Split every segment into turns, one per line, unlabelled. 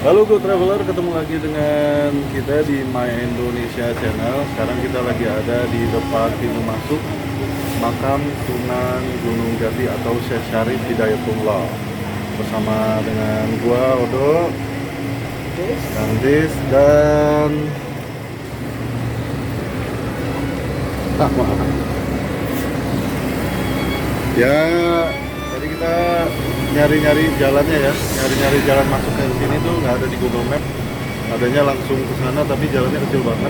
Halo Go Traveler, ketemu lagi dengan kita di My Indonesia Channel. Sekarang kita lagi ada di depan pintu masuk makam Sunan Gunung Jati atau Syekh Syarif Hidayatullah. Bersama dengan gua Odo, Kandis dan ya tadi kita nyari-nyari jalannya ya, nyari-nyari jalan masuknya ke sini tuh nggak ada di Google Map. Adanya langsung ke sana tapi jalannya kecil banget.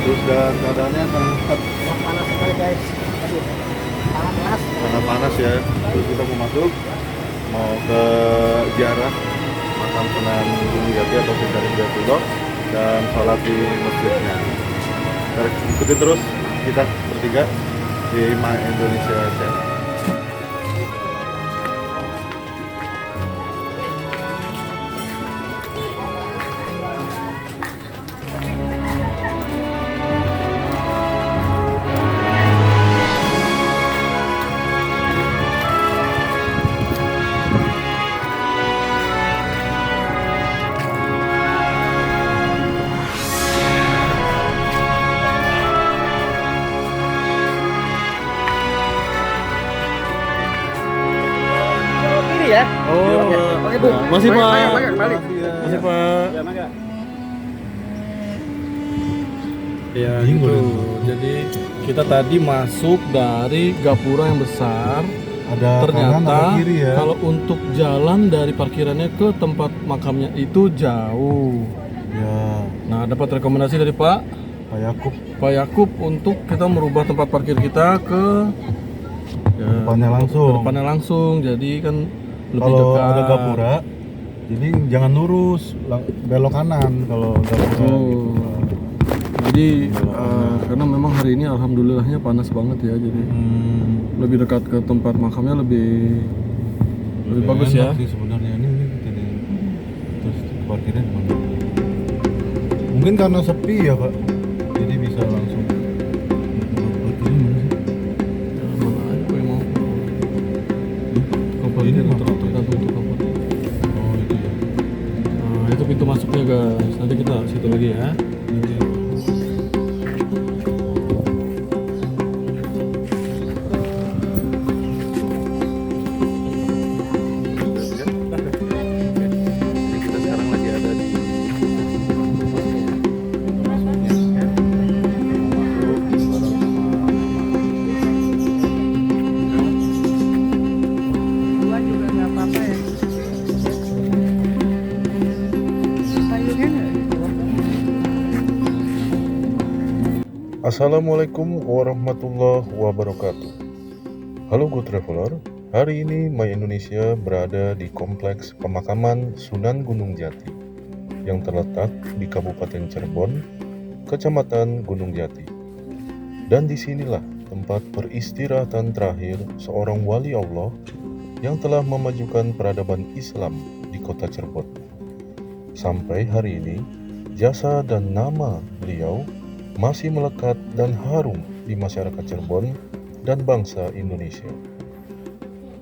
Terus dan keadaannya sangat
Panas sekali guys. Aduh, panas.
sangat panas ya. Terus kita mau masuk, mau ke ziarah makam Sunan Gunung Jati atau Syekh Syarif Hidayatullah dan sholat di masjidnya. Ikutin terus kita bertiga di My Indonesia Channel.
Kiri ya? Oke, Bu.
Masih Pak.
Mangga, kembali.
Masih Pak.
Ya, mangga.
Ya gitu. Jadi kita tadi masuk dari gapura yang besar.
Ada kanan,
Ternyata
ada kiri ya.
kalau untuk jalan dari parkirannya ke tempat makamnya itu jauh.
Ya,
Nah, dapat rekomendasi dari Pak Yakub untuk kita merubah tempat parkir kita ke depannya langsung. Jadi kan lebih
kalau
dekat.
ada gapura, jadi jangan lurus, belok kanan kalau gapura
Oh.
gitu.
Jadi karena memang hari ini alhamdulillahnya panas banget ya. Jadi lebih dekat ke tempat makamnya lebih bagus ya.
Sih sebenarnya ini terus parkirnya di mana? Mungkin karena sepi ya Pak, jadi bisa langsung. Parkirnya mana sih?
Ya, mana aja Pak yang mau. Kapal ini
Ini
tergantung untuk kapal.
Oh itu ya.
Nah, itu pintu masuknya guys. Nanti kita situ lagi ya.
Jadi kita sekarang lagi ada di
Dua juga nggak apa-apa ya. Sayurnya nggak gitu.
Assalamualaikum warahmatullahi wabarakatuh. Halo Good Traveler, hari ini My Indonesia berada di kompleks pemakaman Sunan Gunung Jati yang terletak di Kabupaten Cirebon, Kecamatan Gunung Jati. Dan disinilah tempat peristirahatan terakhir seorang wali Allah yang telah memajukan peradaban Islam di kota Cirebon. Sampai hari ini, jasa dan nama beliau masih melekat dan harum di masyarakat Cirebon dan bangsa Indonesia.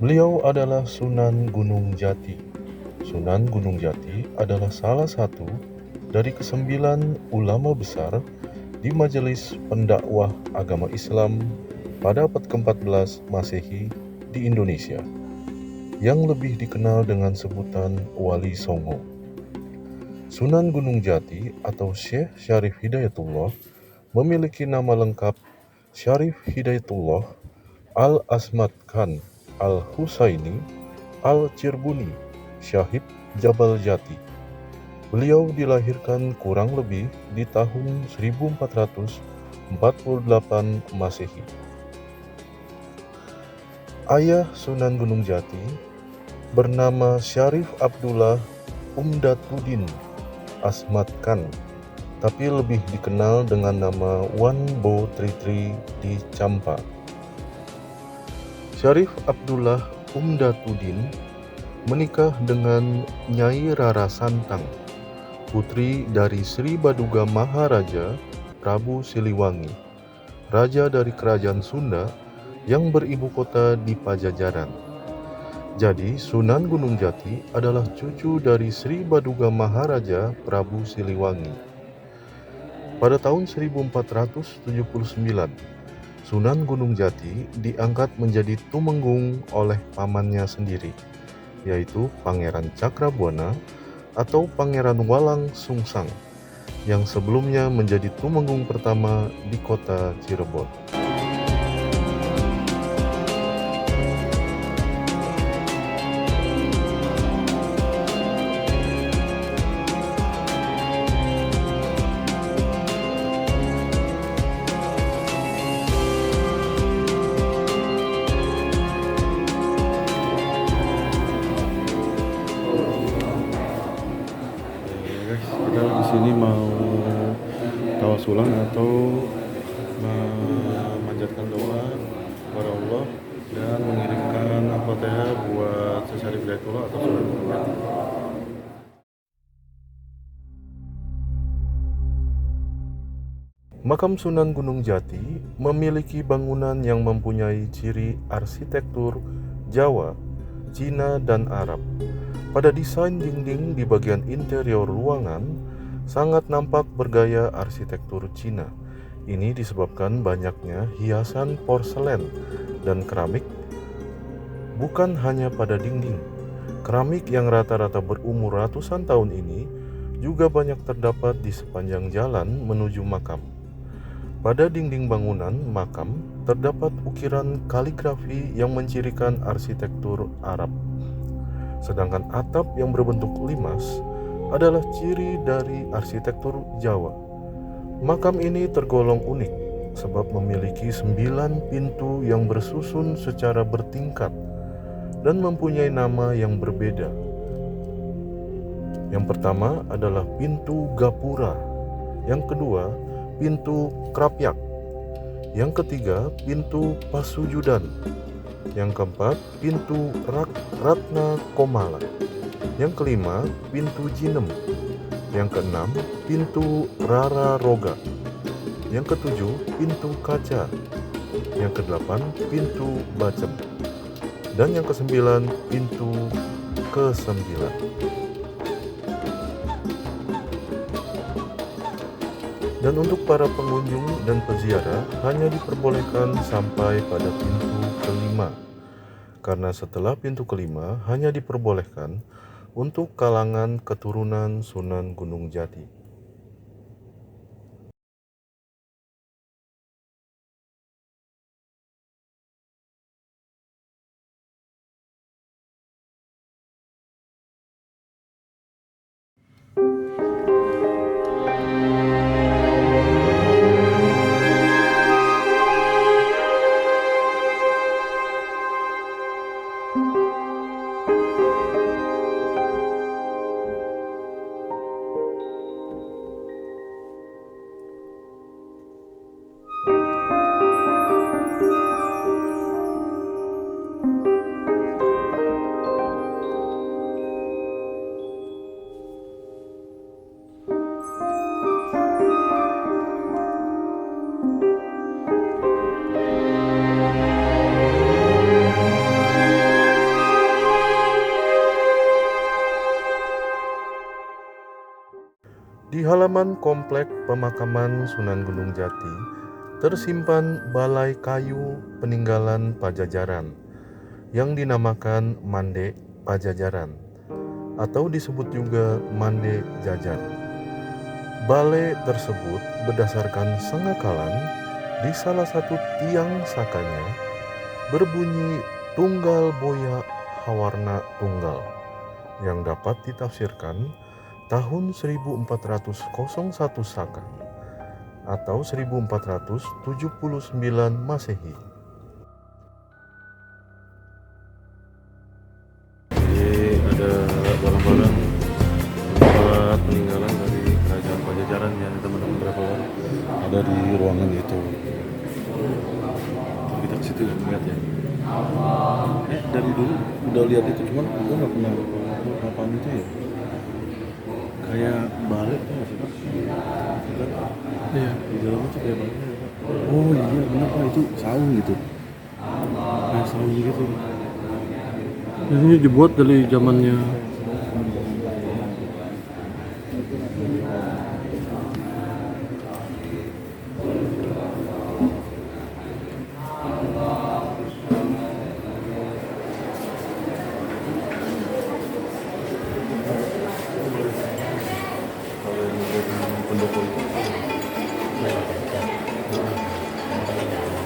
Beliau adalah Sunan Gunung Jati. Sunan Gunung Jati adalah salah satu dari ke-9 ulama besar di Majelis Pendakwah Agama Islam pada abad ke-14 Masehi di Indonesia, yang lebih dikenal dengan sebutan Wali Songo. Sunan Gunung Jati atau Syekh Syarif Hidayatullah memiliki nama lengkap Syarif Hidayatullah Al-Asmad Khan Al-Husaini Al-Cirbuni Syahid Jabal Jati. Beliau dilahirkan kurang lebih di tahun 1448 Masehi. Ayah Sunan Gunung Jati bernama Syarif Abdullah Umdatuddin Asmad Khan, tapi lebih dikenal dengan nama Wan Bo Tri Tri di Campa. Syarif Abdullah Umdatuddin menikah dengan Nyai Rara Santang, putri dari Sri Baduga Maharaja Prabu Siliwangi, raja dari kerajaan Sunda yang beribu kota di Pajajaran. Jadi, Sunan Gunung Jati adalah cucu dari Sri Baduga Maharaja Prabu Siliwangi. Pada tahun 1479, Sunan Gunung Jati diangkat menjadi tumenggung oleh pamannya sendiri, yaitu Pangeran Cakrabuana atau Pangeran Walang Sungsang, yang sebelumnya menjadi tumenggung pertama di kota Cirebon.
Kita di sini mau tawasulan atau memanjatkan doa kepada Allah dan mengirimkan Al-Fatihah buat Syarif Hidayatullah atau Sunan Gunung Jati.
Makam Sunan Gunung Jati memiliki bangunan yang mempunyai ciri arsitektur Jawa, Cina, dan Arab. Pada desain dinding di bagian interior ruangan sangat nampak bergaya arsitektur Cina. Ini disebabkan banyaknya hiasan porselen dan keramik, bukan hanya pada dinding. Keramik yang rata-rata berumur ratusan tahun ini juga banyak terdapat di sepanjang jalan menuju makam. Pada dinding bangunan makam terdapat ukiran kaligrafi yang mencirikan arsitektur Arab. Sedangkan atap yang berbentuk limas adalah ciri dari arsitektur Jawa. Makam ini tergolong unik sebab memiliki 9 pintu yang bersusun secara bertingkat dan mempunyai nama yang berbeda. Yang pertama adalah pintu Gapura, yang kedua pintu Krapyak, yang ketiga pintu Pasujudan, yang keempat pintu Ratna Komala, yang kelima pintu Jinem, yang keenam pintu Rara Roga, yang ketujuh pintu Kaca, yang kedelapan pintu Bacem, dan yang kesembilan pintu Kesembilan. Dan untuk para pengunjung dan peziarah hanya diperbolehkan sampai pada pintu kelima, karena setelah pintu kelima hanya diperbolehkan untuk kalangan keturunan Sunan Gunung Jati. Di halaman komplek pemakaman Sunan Gunung Jati tersimpan balai kayu peninggalan Pajajaran yang dinamakan Mande Pajajaran atau disebut juga Mande Jajar. Balai tersebut berdasarkan sengakalan di salah satu tiang sakanya berbunyi Tunggal Boya Hawarna Tunggal, yang dapat ditafsirkan tahun 1401 Saka atau 1479 Masehi.
Jadi ada barang-barang tempat peninggalan dari kerajaan Pajajaran ya teman-teman traveler. Ada di ruangan itu. Kita ke situ ya lihat ya. Dari dulu udah lihat itu, cuman gue nggak pernah apaan itu ya. Kayak balik tuh nggak sih Pak? Iya. Di dalamnya tuh kayak balik ya Pak. Oh iya benar Pak, itu saung gitu. Kayak saung gitu. Ini dibuat dari zamannya pendopo itu.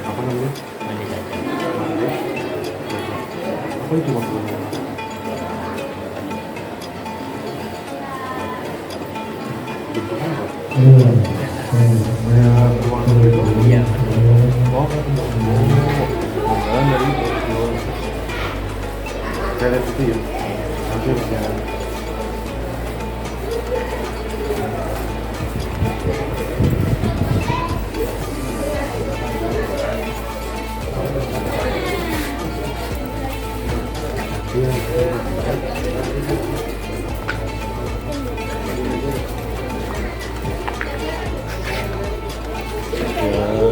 Apa namanya? Apa itu maksudnya? Bentuknya apa? Kayak ruangan gitu?
Iya.
Oh, kayak pendopo. Jalan dari luar. Kayak itu ya? Nanti ya. Ya,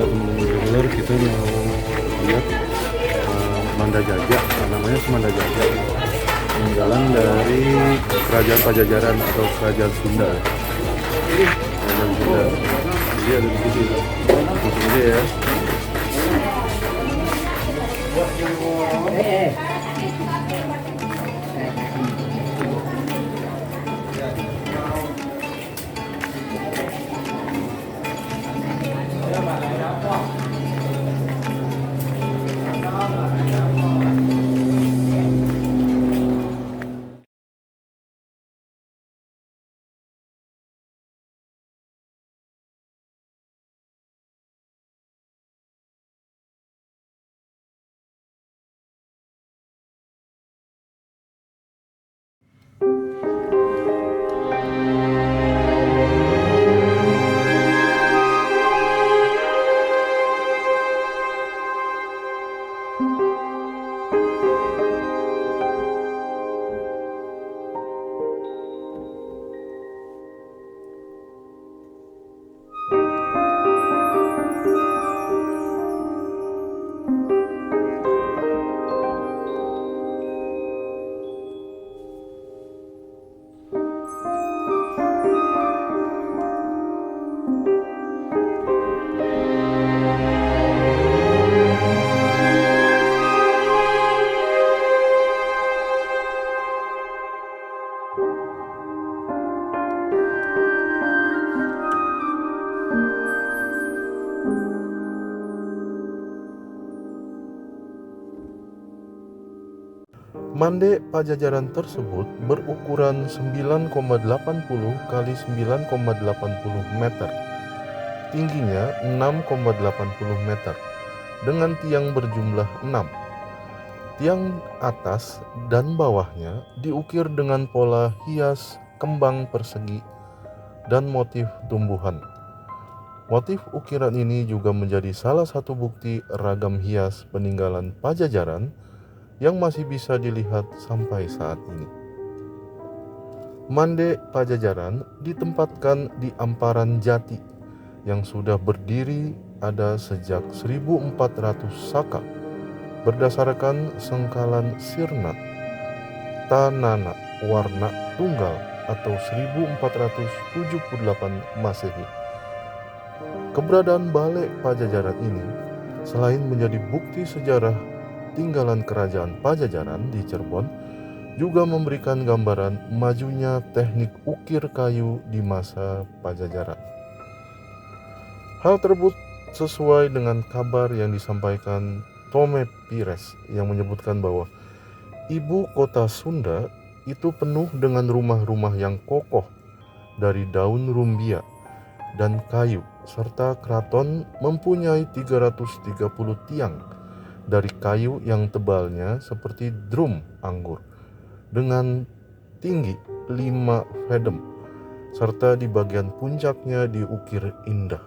teman-teman, kita mau lihat Manda Jajak, namanya Semanda Jajak, peninggalan dari Kerajaan Pajajaran atau Kerajaan Sunda. Kerajaan Sunda. Jadi ada di sini. Langsung aja ya.
Mande Pajajaran tersebut berukuran 9,80 kali 9,80 meter, tingginya 6,80 meter, dengan tiang berjumlah 6. Tiang atas dan bawahnya diukir dengan pola hias kembang persegi dan motif tumbuhan. Motif ukiran ini juga menjadi salah satu bukti ragam hias peninggalan Pajajaran yang masih bisa dilihat sampai saat ini. Mande Pajajaran ditempatkan di Amparan Jati yang sudah berdiri ada sejak 1400 Saka berdasarkan sengkalan Sirna Tanana warna tunggal atau 1478 Masehi. Keberadaan Balai Pajajaran ini selain menjadi bukti sejarah tinggalan kerajaan Pajajaran di Cirebon, juga memberikan gambaran majunya teknik ukir kayu di masa Pajajaran. Hal tersebut sesuai dengan kabar yang disampaikan Tome Pires yang menyebutkan bahwa ibu kota Sunda itu penuh dengan rumah-rumah yang kokoh dari daun rumbia dan kayu, serta keraton mempunyai 330 tiang dari kayu yang tebalnya seperti drum anggur dengan tinggi 5 fathom, serta di bagian puncaknya diukir indah.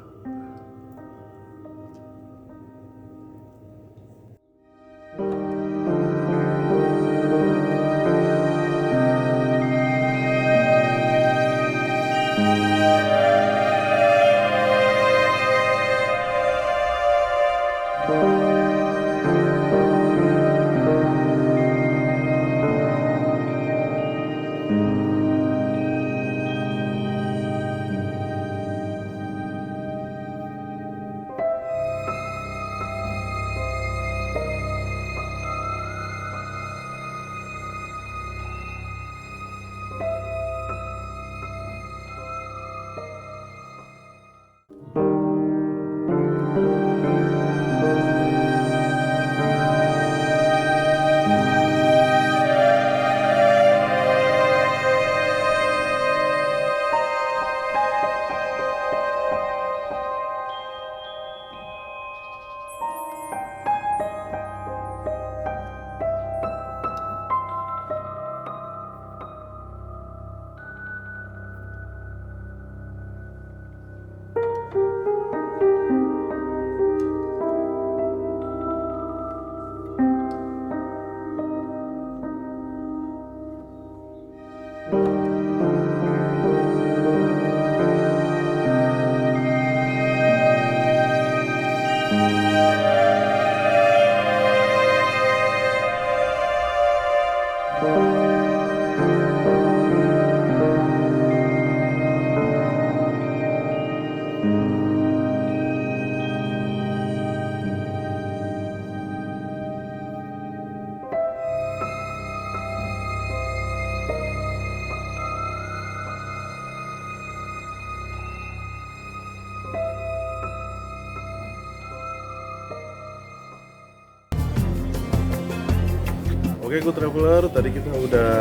Oke, Good Traveler, tadi kita udah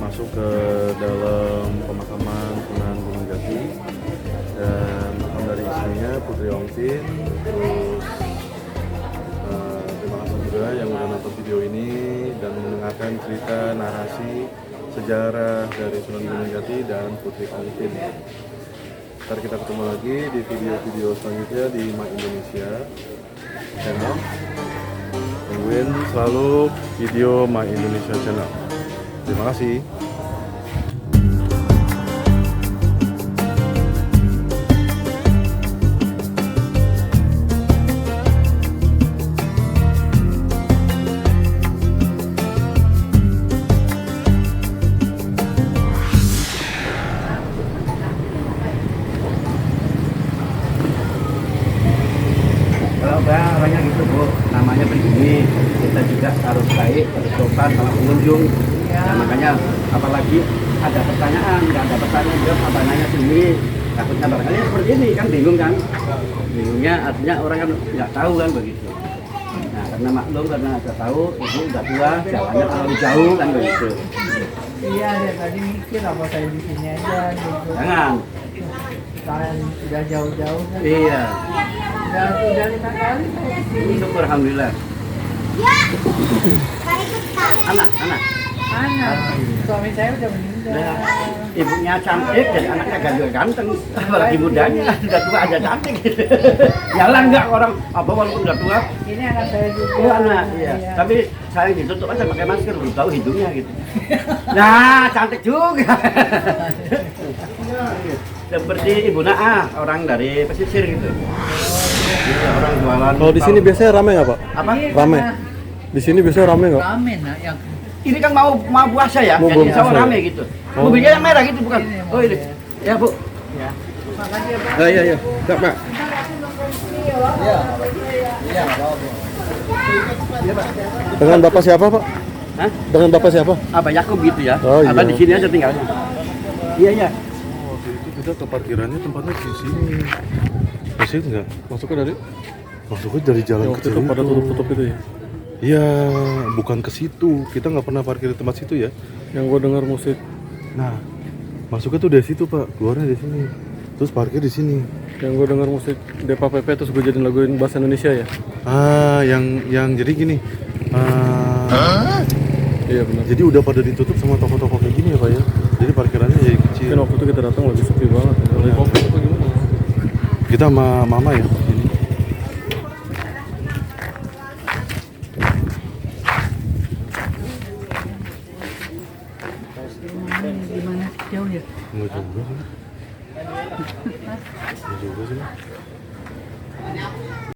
masuk ke dalam pemakaman Sunan Gunung Jati dan makam dari istrinya Putri Ongtin. Terus terima kasih juga yang udah nonton video ini dan mendengarkan cerita narasi sejarah dari Sunan Gunung Jati dan Putri Ongtin. Ntar kita ketemu lagi di video-video selanjutnya di My Indonesia Channel. Tungguin selalu video My Indonesia Channel. Terima kasih.
Kalau orangnya gitu Bu, namanya pribumi, kita juga harus baik, harus sopan sama pengunjung. Nah, makanya apalagi ada pertanyaan, nggak ada pertanyaan jawab apa nanya sendiri. Takutnya barangkali seperti ini kan bingung kan? Bingungnya artinya orang kan nggak tahu kan begitu. Nah karena maklum karena ada tahu, ibu udah tua, jalannya terlalu jauh kan begitu.
Iya, dari tadi mikir apa saya di sini aja gitu.
Jangan.
Kalian sudah jauh-jauh kan?
Iya.
Udah 5 kali saya di sini.
Syukur alhamdulillah. Anak.
Anak, suami saya udah meninggal.
Nah, ibunya cantik, jadi anaknya juga ganteng. Apalagi mudanya, udah tua aja cantik gitu. Jalan nggak orang, apa walaupun udah tua.
Ini anak saya juga.
Oh anak, iya. Tapi saya ditutup aja pakai masker, belum tahu hidungnya gitu. Nah, cantik juga. Seperti Ibu Naah, orang dari pesisir gitu. Iya, orang jualan.
Kalau di sini biasanya rame nggak Pak?
Apa?
Ini
Rame.
karena
Di sini biasanya rame nggak?
Rame nak yang
Ini kan mau puasa ya,
Mau
jadi
puasa
sama
ya?
rame gitu.
Oh.
Mobilnya yang merah gitu bukan?
Ini,
Oh ini. Ya Bu.
ya. Makasih ya Pak.
Iya. Siap Pak.
Dengan Bapak siapa Pak?
Hah?
Dengan Bapak siapa?
Apa Yakub gitu ya?
Oh, iya.
Apa di sini aja tinggalnya? Iya.
Waktu itu kita ke parkirannya tempatnya di sini. Di sini nggak? Masuknya dari? Masuknya dari jalan kecil itu. Pada tutup-tutup itu ya? Iya, bukan ke situ. Kita nggak pernah parkir di tempat situ ya. Yang gua dengar musik. Nah, masuknya tuh dari situ Pak. Keluarnya dari sini. Terus parkir di sini.
Yang gue denger musik Depa PP terus gue jadiin laguin bahasa Indonesia ya?
Ah, yang jadi gini.
Iya benar.
Jadi udah pada ditutup sama toko-toko kayak gini ya Pak ya. Jadi parkirannya jadi kecil.
Mungkin waktu itu kita datang lagi sepi banget. Lagi covid atau gimana?
Kita sama mama ya.